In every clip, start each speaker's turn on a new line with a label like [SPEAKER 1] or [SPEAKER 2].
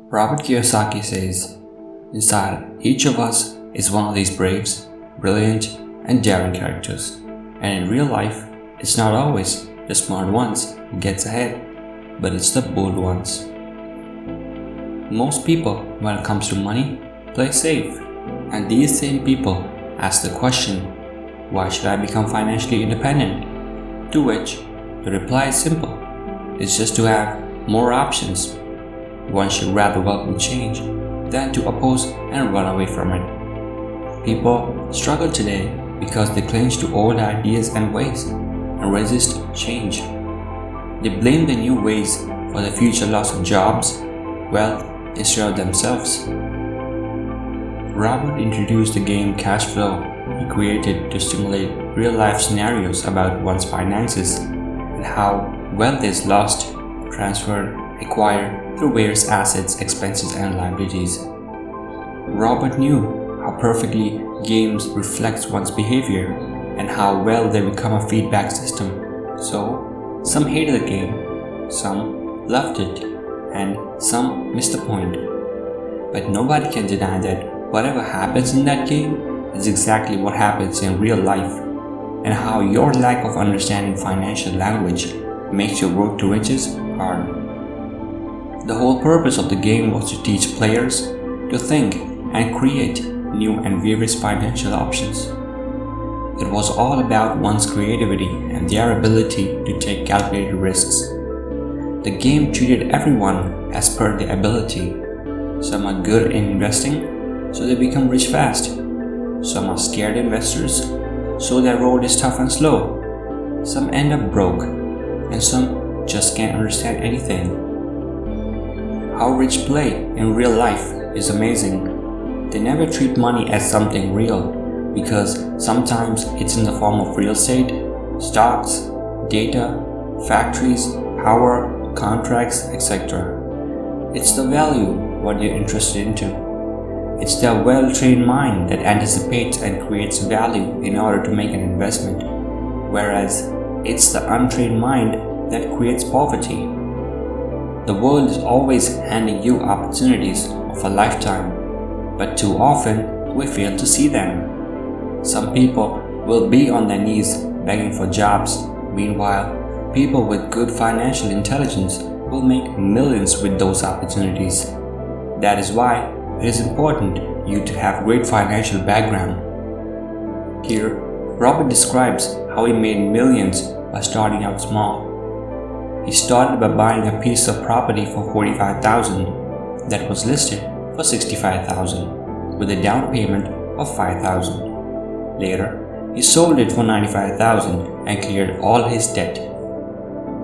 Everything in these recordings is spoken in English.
[SPEAKER 1] Robert Kiyosaki says, "Inside each of us is one of these braves, brilliant, and daring characters. And in real life, it's not always the smart ones who gets ahead, but it's the bold ones." Most people, when it comes to money, play safe. And these same people ask the question, why should I become financially independent? To which the reply is simple. It's just to have more options. One should rather welcome change than to oppose and run away from it. People struggle today because they cling to old ideas and ways and resist change. They blame the new ways for the future loss of jobs, wealth, instead of themselves. Robert introduced the game cash flow he created to stimulate real-life scenarios about one's finances and how wealth is lost, transferred, acquired through various assets, expenses, and liabilities. Robert knew how perfectly games reflect one's behavior and how well they become a feedback system. So, some hated the game, some loved it, and some missed the point. But nobody can deny that whatever happens in that game is exactly what happens in real life, and how your lack of understanding financial language makes your road to riches hard. The whole purpose of the game was to teach players to think and create new and various financial options. It was all about one's creativity and their ability to take calculated risks. The game treated everyone as per their ability. Some are good in investing, so they become rich fast. Some are scared investors, so their road is tough and slow. Some end up broke, and some just can't understand anything. How rich play in real life is amazing. They never treat money as something real, because sometimes it's in the form of real estate, stocks, data, factories, power, contracts, etc. It's the value what you're interested into. It's their well-trained mind that anticipates and creates value in order to make an investment, whereas it's the untrained mind that creates poverty. The world is always handing you opportunities of a lifetime, but too often we fail to see them. Some people will be on their knees begging for jobs. Meanwhile, people with good financial intelligence will make millions with those opportunities. That is why it is important you to have great financial background. Here, Robert describes how he made millions by starting out small. He started by buying a piece of property for $45,000 that was listed for $65,000 with a down payment of $5,000. Later, he sold it for $95,000 and cleared all his debt.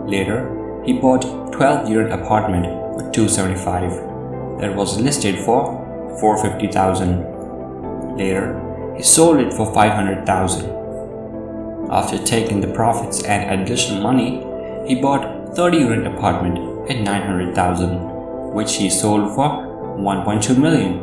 [SPEAKER 1] Later, he bought a 12-unit apartment for $275,000 that was listed for $450,000. Later, he sold it for $500,000. After taking the profits and additional money, he bought a 30-unit apartment at $900,000, which he sold for $1.2 million.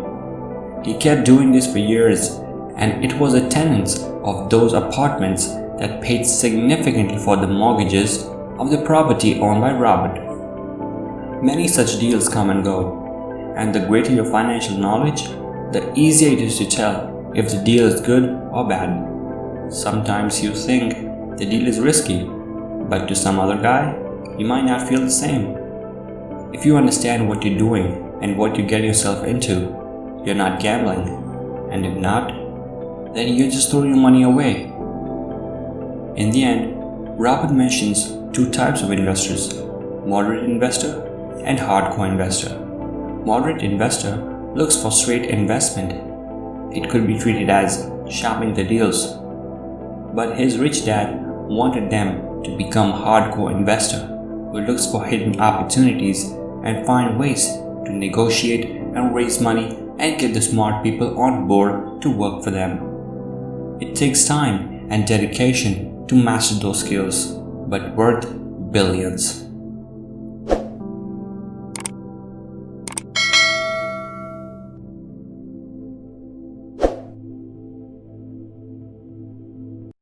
[SPEAKER 1] He kept doing this for years, and it was the tenants of those apartments that paid significantly for the mortgages of the property owned by Robert. Many such deals come and go, and the greater your financial knowledge, the easier it is to tell if the deal is good or bad. Sometimes you think the deal is risky, but to some other guy, you might not feel the same. If you understand what you're doing and what you get yourself into, you're not gambling, and if not, then you're just throwing your money away. In the end, Robert mentions two types of investors: moderate investor and hardcore investor. Moderate investor looks for straight investment. It could be treated as shopping the deals. But his rich dad wanted them to become hardcore investor who looks for hidden opportunities and find ways to negotiate and raise money and get the smart people on board to work for them. It takes time and dedication to master those skills, but worth billions.